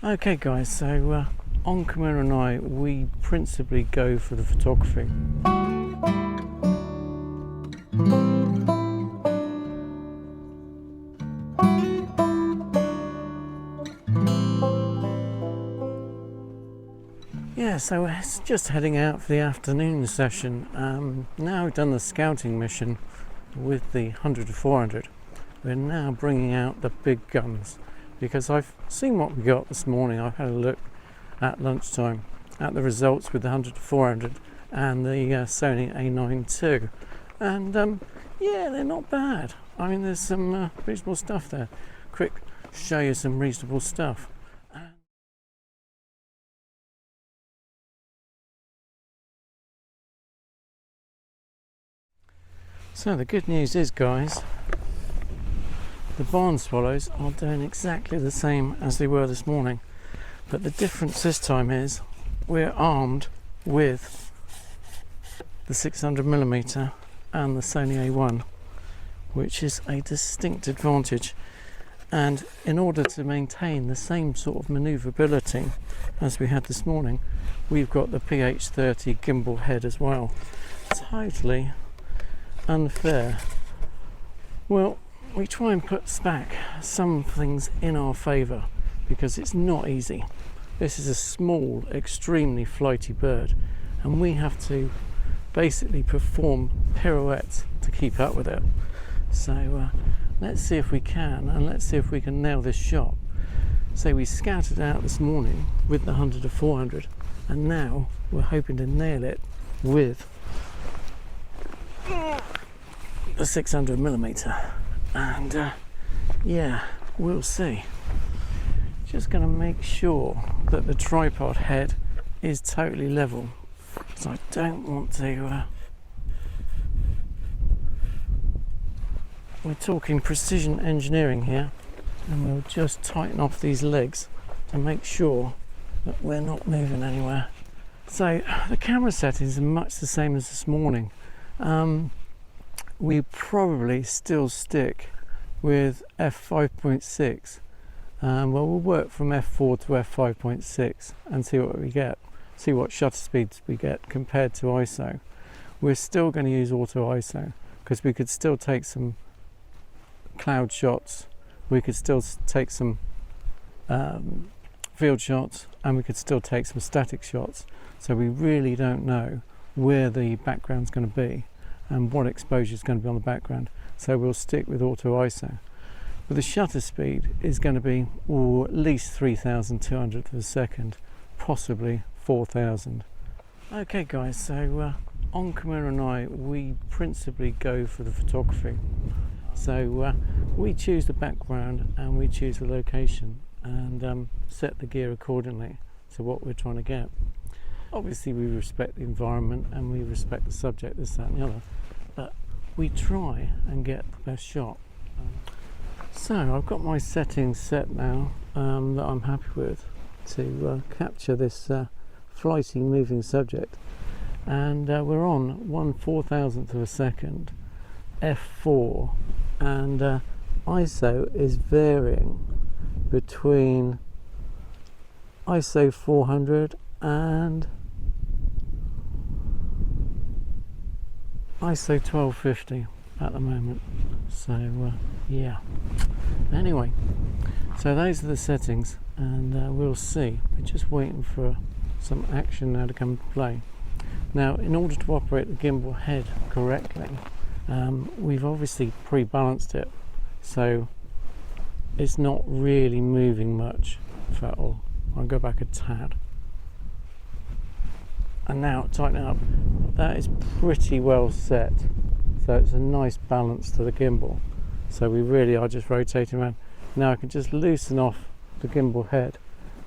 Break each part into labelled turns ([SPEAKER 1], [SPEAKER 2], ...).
[SPEAKER 1] Okay guys, so on Camilla I, we principally go for the photography. Yeah, so we're just heading out for the afternoon session. Now we've done the scouting mission with the 100-400. We're now bringing out the big guns because I've seen what we got this morning. I've had a look at lunchtime at the results with the 100-400 and the Sony A9II, and yeah, they're not bad. I mean, there's some reasonable stuff there. Quick, show you some reasonable stuff. So the good news is, guys, the barn swallows are doing exactly the same as they were this morning, but the difference this time is we're armed with the 600mm and the Sony A1, which is a distinct advantage. And in order to maintain the same sort of manoeuvrability as we had this morning, we've got the PH-30 gimbal head as well. Totally unfair. Well, we try and put back some things in our favour because it's not easy. This is a small, extremely flighty bird, and we have to basically perform pirouettes to keep up with it. So let's see if we can, and let's see if we can nail this shot. So we scouted out this morning with the 100-400, and now we're hoping to nail it with the 600mm, and yeah, we'll see. Just going to make sure that the tripod head is totally level, because I don't want to we're talking precision engineering here, and we'll just tighten off these legs to make sure that we're not moving anywhere. So the camera settings are much the same as this morning. We probably still stick with f5.6. Well, we'll work from f4 to f5.6 and see what we get, see what shutter speeds we get compared to ISO. We're still going to use auto ISO because we could still take some cloud shots, we could still take some field shots, and we could still take some static shots. So we really don't know where the background's going to be and what exposure is going to be on the background, so we'll stick with auto ISO. But the shutter speed is going to be at least 3,200th of a second, possibly 4,000. Okay guys, so on Camilla I, we principally go for the photography. So we choose the background and we choose the location and set the gear accordingly to what we're trying to get. Obviously we respect the environment and we respect the subject, this, that and the other, but we try and get the best shot. So I've got my settings set now that I'm happy with to capture this flighty moving subject, and we're on 1/4000th of a second, f4, and ISO is varying between ISO 400 and ISO 1250 at the moment. So yeah, anyway, so those are the settings, and we'll see. We're just waiting for some action now to come into play. Now, in order to operate the gimbal head correctly, we've obviously pre-balanced it, so it's not really moving much, if at all. I'll go back a tad. And now tighten it up. That is pretty well set, so it's a nice balance to the gimbal. So we really are just rotating around. Now I can just loosen off the gimbal head,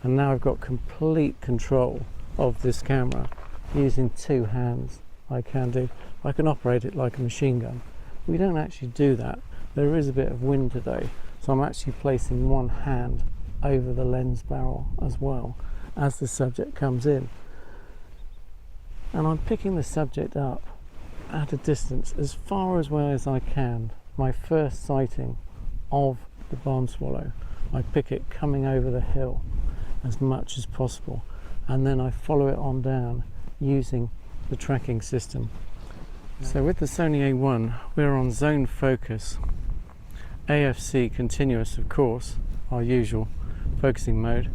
[SPEAKER 1] and now I've got complete control of this camera using two hands. I can operate it like a machine gun. We don't actually do that. There is a bit of wind today, so I'm actually placing one hand over the lens barrel as well as the subject comes in, and I'm picking the subject up at a distance as far away as I can. My first sighting of the barn swallow, I pick it coming over the hill, as much as possible, and then I follow it on down using the tracking system. So with the Sony A1 we're on zone focus, AFC continuous, of course, our usual focusing mode,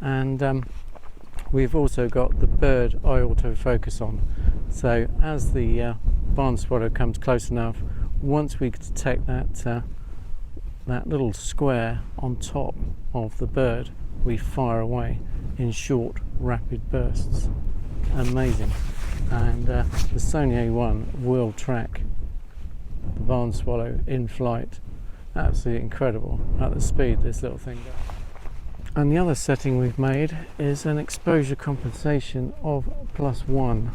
[SPEAKER 1] and we've also got the bird eye autofocus on. So as the barn swallow comes close enough, once we detect that little square on top of the bird, we fire away in short, rapid bursts. Amazing. And the Sony A1 will track the barn swallow in flight. Absolutely incredible at the speed this little thing goes. And the other setting we've made is an exposure compensation of +1,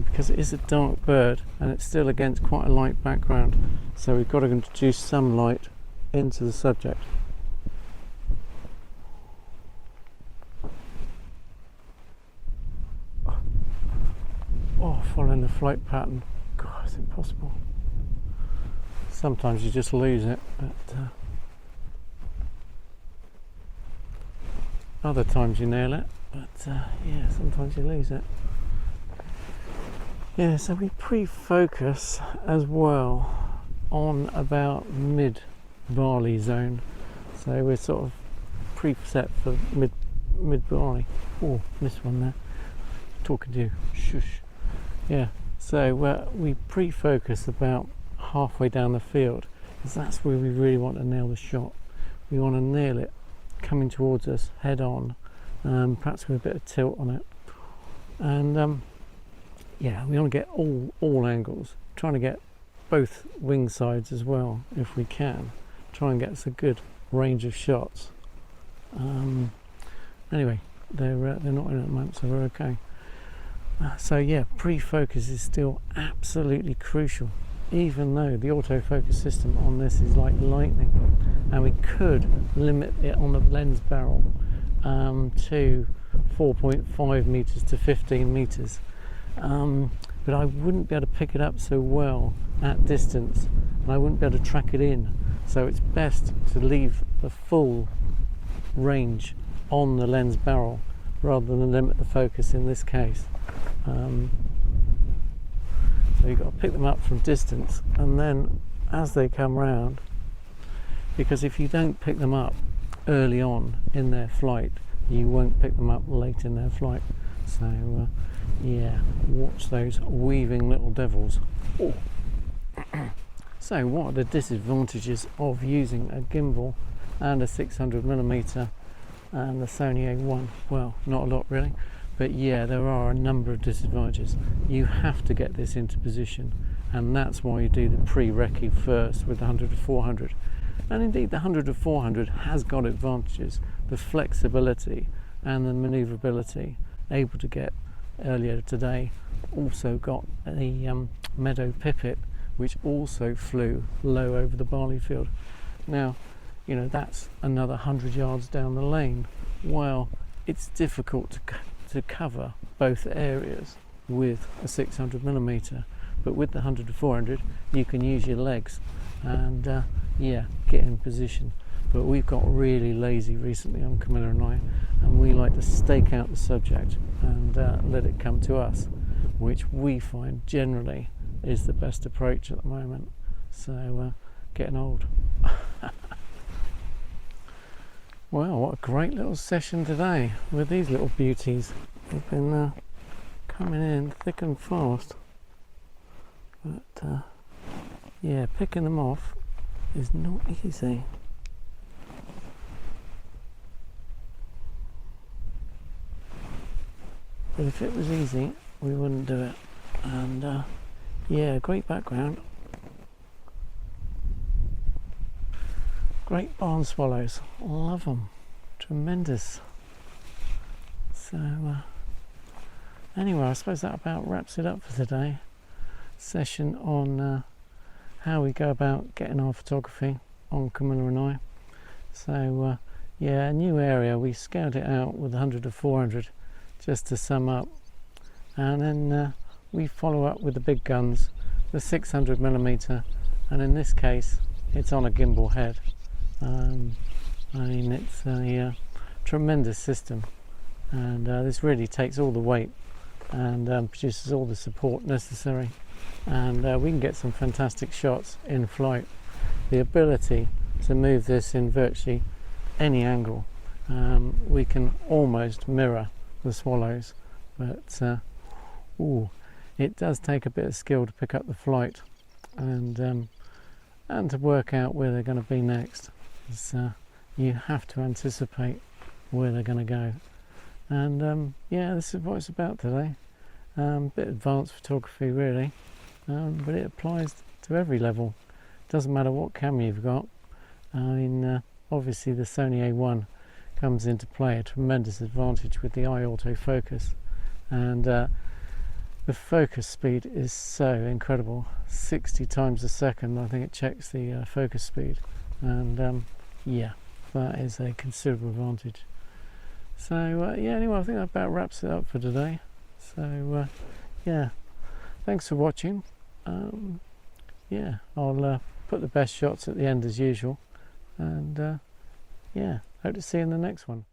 [SPEAKER 1] because it is a dark bird and it's still against quite a light background, so we've got to introduce some light into the subject. Oh, following the flight pattern, God, it's impossible. Sometimes you just lose it, but other times you nail it, but yeah, sometimes you lose it. Yeah, so we pre-focus as well on about mid Barley zone, so we're sort of preset for mid Barley. Oh, missed one there. Talking to you, shush. Yeah, so we pre-focus about halfway down the field, because that's where we really want to nail the shot. We want to nail it coming towards us head on, perhaps with a bit of tilt on it, and yeah, we want to get all angles, trying to get both wing sides as well if we can, try and get us a good range of shots. Anyway, they're not in at the moment, so we're okay. So yeah, pre-focus is still absolutely crucial, even though the autofocus system on this is like lightning, and we could limit it on the lens barrel to 4.5 meters to 15 meters, but I wouldn't be able to pick it up so well at distance, and I wouldn't be able to track it in, so it's best to leave the full range on the lens barrel rather than limit the focus in this case. So you've got to pick them up from distance, and then as they come round, because if you don't pick them up early on in their flight, you won't pick them up late in their flight. So yeah, watch those weaving little devils. Oh. So what are the disadvantages of using a gimbal and a 600mm and the Sony A1? Well, not a lot really, but yeah, there are a number of disadvantages. You have to get this into position, and that's why you do the pre-recce first with the 100-400. And indeed the 100-400 has got advantages, the flexibility and the manoeuvrability, able to get earlier today, also got a meadow pipit which also flew low over the barley field. Now, you know, that's another 100 yards down the lane. Well, it's difficult to cover both areas with a 600mm, but with the 100-400 you can use your legs and yeah, get in position. But we've got really lazy recently on Camilla and I, and we like to stake out the subject and let it come to us, which we find generally is the best approach at the moment. So getting old. Well, what a great little session today with these little beauties. They've been coming in thick and fast, but yeah, picking them off is not easy. But if it was easy, we wouldn't do it. And yeah, great background. Great barn swallows, love them, tremendous. So anyway, I suppose that about wraps it up for today. Session on how we go about getting our photography on Camilla and I. So yeah, a new area, we scaled it out with 100-400 just to sum up, and then we follow up with the big guns, the 600mm, and in this case it's on a gimbal head. I mean, it's a tremendous system, and this really takes all the weight and produces all the support necessary, and we can get some fantastic shots in flight. The ability to move this in virtually any angle, we can almost mirror the swallows, but it does take a bit of skill to pick up the flight and to work out where they're going to be next. You have to anticipate where they're going to go, and yeah, this is what it's about today. Bit advanced photography really, but it applies to every level. Doesn't matter what camera you've got. I mean, obviously the Sony A1 comes into play, a tremendous advantage with the eye autofocus, and the focus speed is so incredible, 60 times a second I think it checks the focus speed, and yeah, that is a considerable advantage. So yeah, anyway, I think that about wraps it up for today. So yeah, thanks for watching. Yeah, I'll put the best shots at the end as usual, and yeah, hope to see you in the next one.